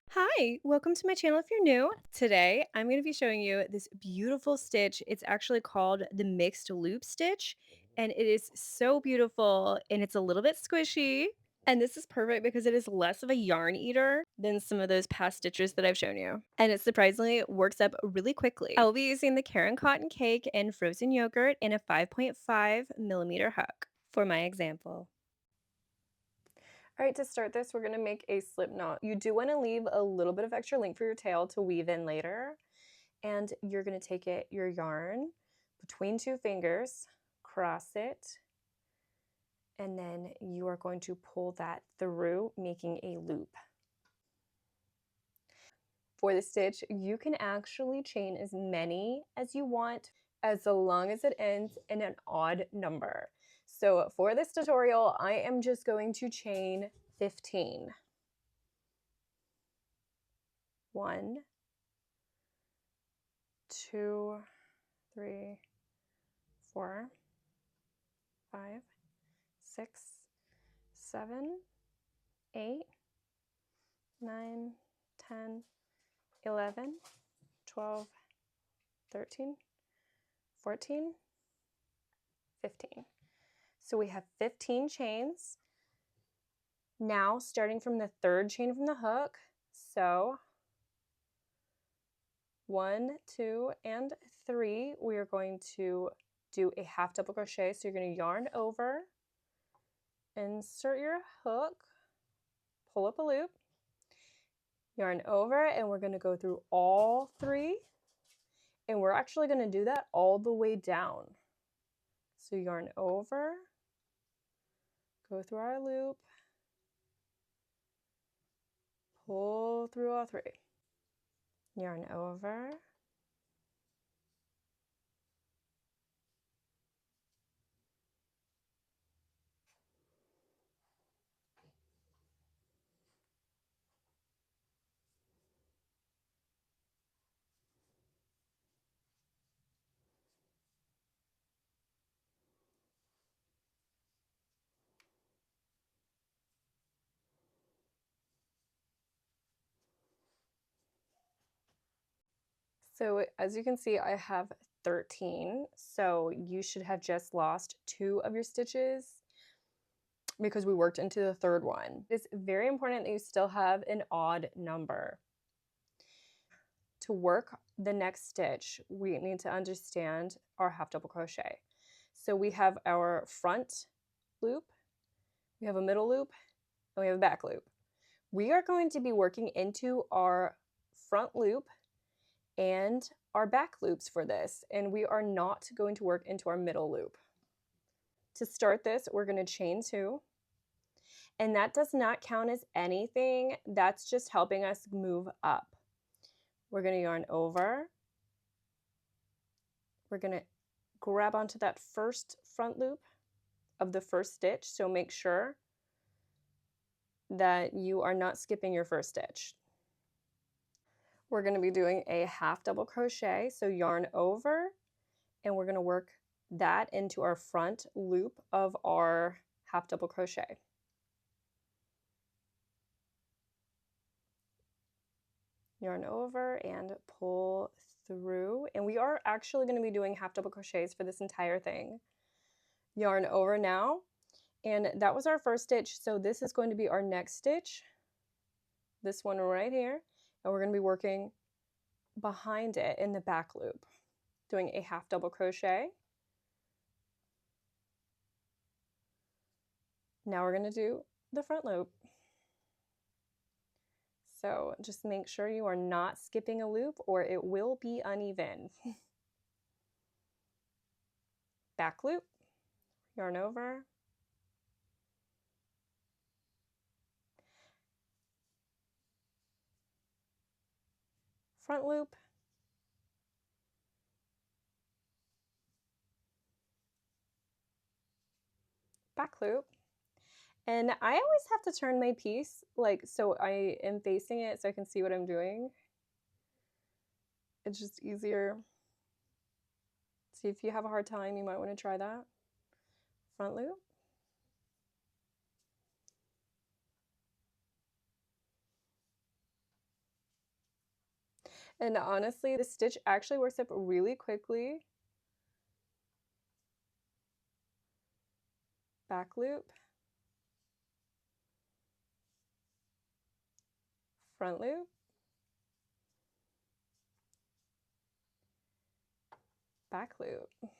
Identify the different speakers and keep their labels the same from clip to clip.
Speaker 1: Hi, welcome to my channel if you're new. Today, I'm going to be showing you this beautiful stitch. It's actually called the mixed loop stitch, and it is so beautiful and it's a little bit squishy. And this is perfect because it is less of a yarn eater than some of those past stitches that I've shown you. And it surprisingly works up really quickly. I will be using the Karen Cotton Cake and frozen yogurt in a 5.5 millimeter hook for my example. All right, to start this, we're going to make a slip knot. You do want to leave a little bit of extra length for your tail to weave in later. And you're going to take your yarn between two fingers, cross it, and then you are going to pull that through, making a loop. For the stitch, you can actually chain as many as you want, as long as it ends in an odd number. So for this tutorial, I am just going to chain 15. 1, 2, 3, 4, 5, 6, 7, 8, 9, 10, 11, 12, 13, 14, 15. So we have 15 chains. Now, starting from the third chain from the hook, so 1, 2, and 3, we are going to do a half double crochet. So you're going to yarn over, insert your hook, pull up a loop, yarn over, and we're going to go through all 3, and we're actually going to do that all the way down. So yarn over, go through our loop, pull through all 3, yarn over, so as you can see, I have 13, so you should have just lost 2 of your stitches because we worked into the third one. It's very important that you still have an odd number. To work the next stitch, we need to understand our half double crochet. So we have our front loop, we have a middle loop, and we have a back loop. We are going to be working into our front loop and our back loops for this, and we are not going to work into our middle loop. To start this, we're going to chain 2, and that does not count as anything. That's just helping us move up. We're going to yarn over. We're going to grab onto that first front loop of the first stitch, so make sure that you are not skipping your first stitch. We're going to be doing a half double crochet, so yarn over, and we're going to work that into our front loop of our half double crochet. Yarn over and pull through, and we are actually going to be doing half double crochets for this entire thing. Yarn over now, and that was our first stitch, so this is going to be our next stitch, this one right here, and we're going to be working behind it in the back loop, doing a half double crochet. Now we're going to do the front loop. So just make sure you are not skipping a loop or it will be uneven. Back loop, yarn over, front loop, back loop. And I always have to turn my piece, like, so I am facing it so I can see what I'm doing. It's just easier. See, if you have a hard time, you might want to try that. Front loop. And honestly, the stitch actually works up really quickly. Back loop, front loop, back loop.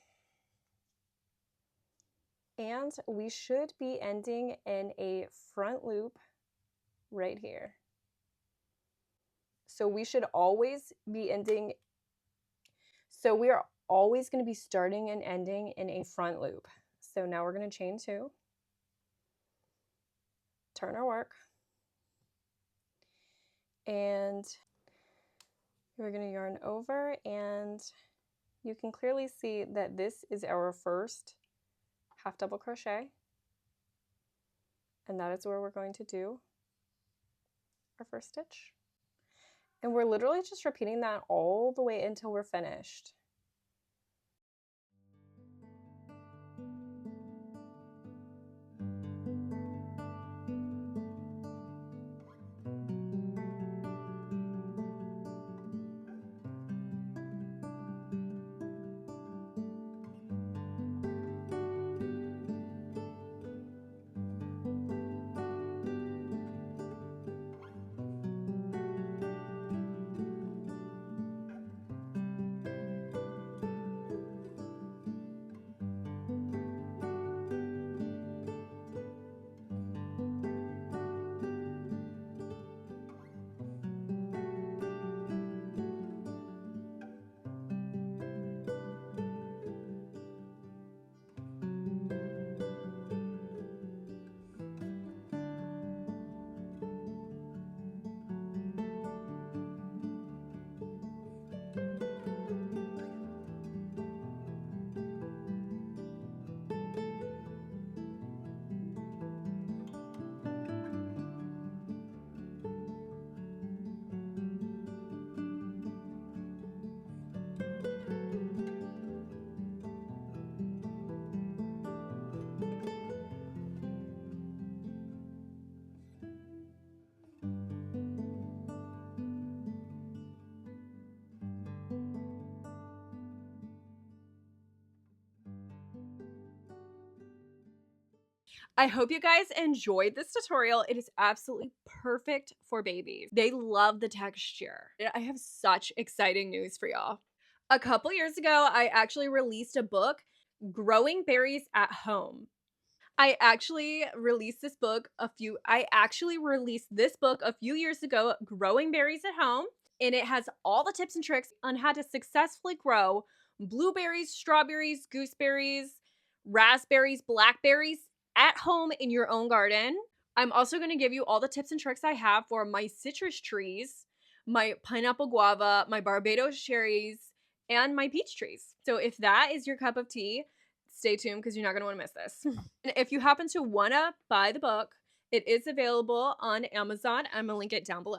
Speaker 1: And we should be ending in a front loop right here. So we should always be ending, so we are always going to be starting and ending in a front loop. So now we're going to chain 2, turn our work, and we're going to yarn over, and you can clearly see that this is our first half double crochet, and that is where we're going to do our first stitch. And we're literally just repeating that all the way until we're finished. I hope you guys enjoyed this tutorial. It is absolutely perfect for babies. They love the texture. I have such exciting news for y'all. A couple years ago, I actually released a book, Growing Berries at Home. I actually released this book a few years ago, Growing Berries at Home, and it has all the tips and tricks on how to successfully grow blueberries, strawberries, gooseberries, raspberries, blackberries at home in your own garden. I'm also going to give you all the tips and tricks I have for my citrus trees, my pineapple guava, my Barbados cherries, and my peach trees. So if that is your cup of tea, stay tuned because you're not going to want to miss this. And if you happen to want to buy the book, it is available on Amazon. I'm going to link it down below.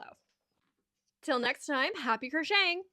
Speaker 1: Till next time, happy crocheting!